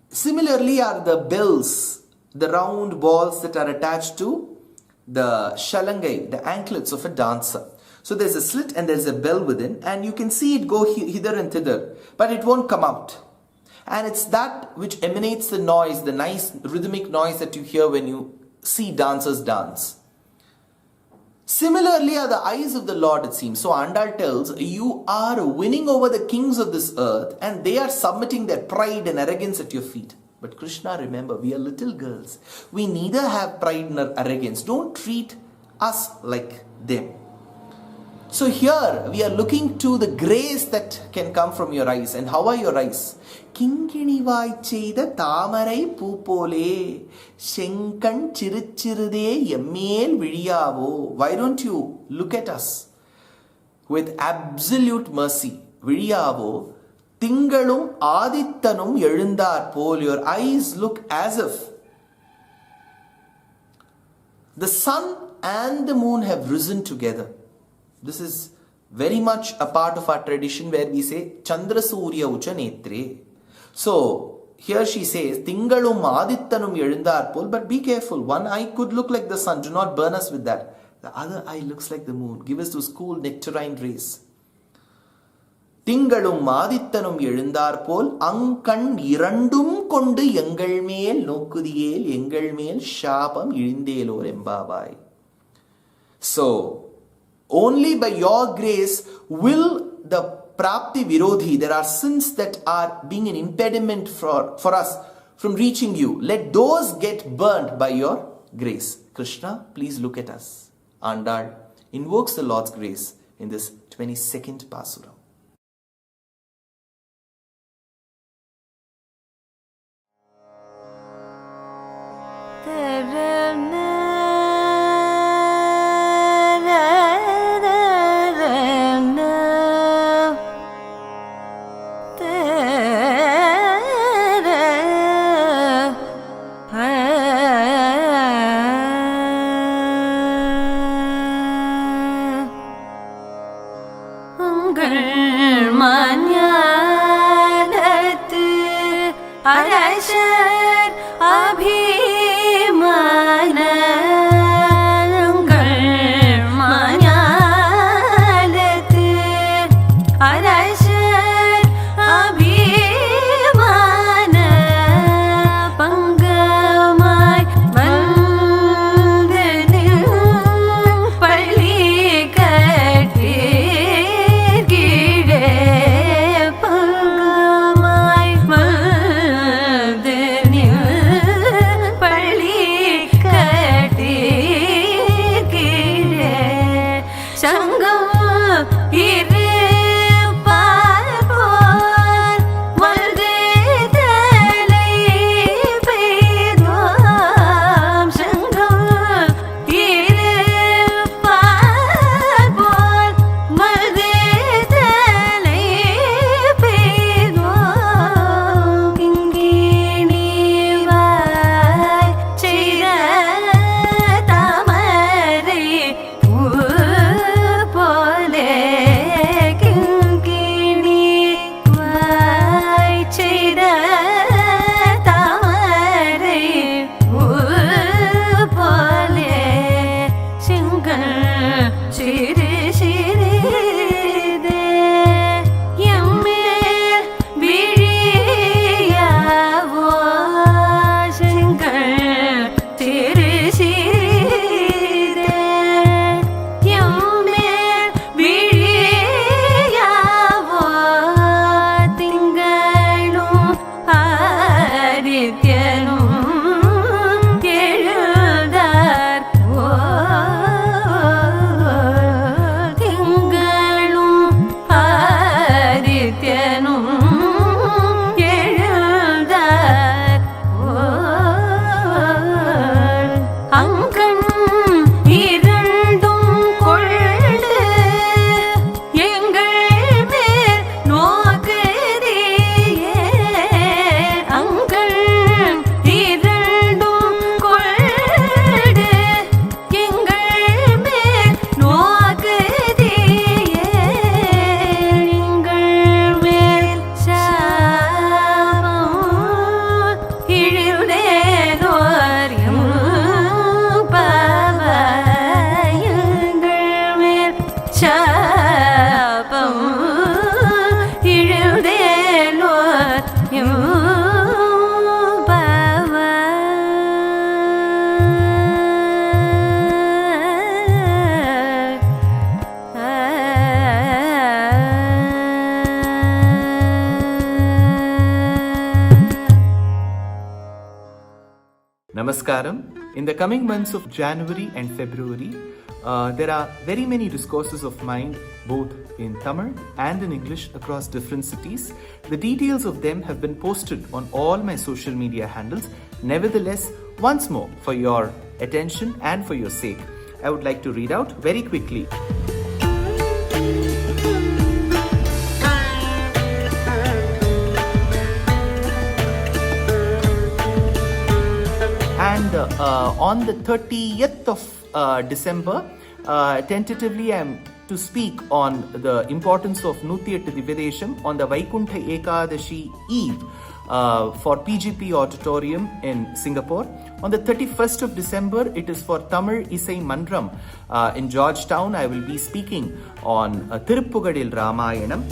Similarly are the bells, the round balls that are attached to the shalangai, the anklets of a dancer. So there's a slit and there's a bell within, and you can see it go hither and thither, but it won't come out. And it's that which emanates the noise, the nice rhythmic noise that you hear when you see dancers dance. Similarly are the eyes of the Lord, it seems. So Andal tells, you are winning over the kings of this earth, and they are submitting their pride and arrogance at your feet. But Krishna, remember, we are little girls. We neither have pride nor arrogance. Don't treat us like them. So here we are looking to the grace that can come from your eyes. And how are your eyes? Kinginivai cheida tamarai poopole shenkan chirichirude emmel vidiyavo. Why don't you look at us with absolute mercy? Vidiyavo tingalum adittanum எழுந்தார் போல். Your eyes look as if the sun and the moon have risen together. This is very much a part of our tradition where we say Chandra Surya Ucha Netre. So here she says Tingalum Adittanum எழுந்தார் போல், but be careful. One eye could look like the sun. Do not burn us with that. The other eye looks like the moon. Give us those cool nectarine rays. Tingalum Adittanum எழுந்தார் போல் அங்கண் இரண்டும் கொண்டு எங்கள் மேல் நோக்குதியேல் எங்கள் மேல் சாபம் இழிந்தேலோர் எம்பாவாய். So only by your grace will the prapti virodhi, there are sins that are being an impediment for us from reaching you. Let those get burnt by your grace. Krishna, please look at us. Andal invokes the Lord's grace in this 22nd Pasuram. Ungal Namaskaram. In the coming months of January and February, there are very many discourses of mine, both in Tamil and in English, across different cities. The details of them have been posted on all my social media handles. Nevertheless, once more, for your attention and for your sake, I would like to read out very quickly. And on the 30th of December, tentatively I am to speak on the importance of Nutiyattu Divyadesham on the Vaikuntha Ekadashi Eve for PGP Auditorium in Singapore. On the 31st of December, it is for Tamil Isai Mandram in Georgetown. I will be speaking on Tiruppugadil Ramayanam.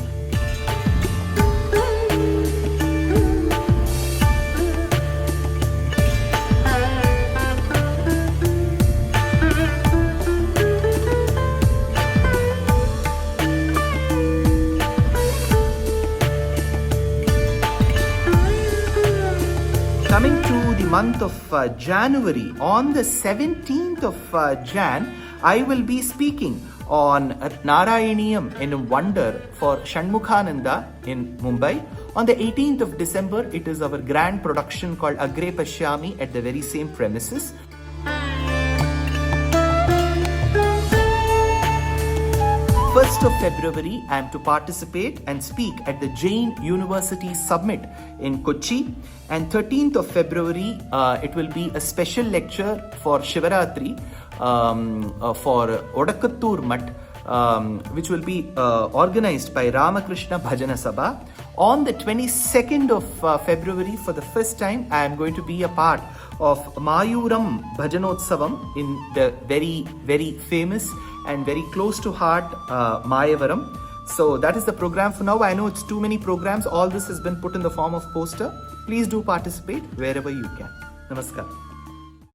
Coming to the month of January, on the 17th of Jan, I will be speaking on Narayaniyam in Wonder for Shanmukhananda in Mumbai. On the 18th of December, it is our grand production called Agre Pashyami at the very same premises. First of February, I am to participate and speak at the Jain University Summit in Kochi. And 13th of February, it will be a special lecture for Shivaratri for Odakattur Mutt, which will be organized by Ramakrishna Bhajana Sabha. On the 22nd of February, for the first time, I am going to be a part of Mayuram Bhajanotsavam in the very, very famous and very close to heart Mayavaram. So that is the program for now. I know it's too many programs. All this has been put in the form of poster. Please do participate wherever you can. Namaskar.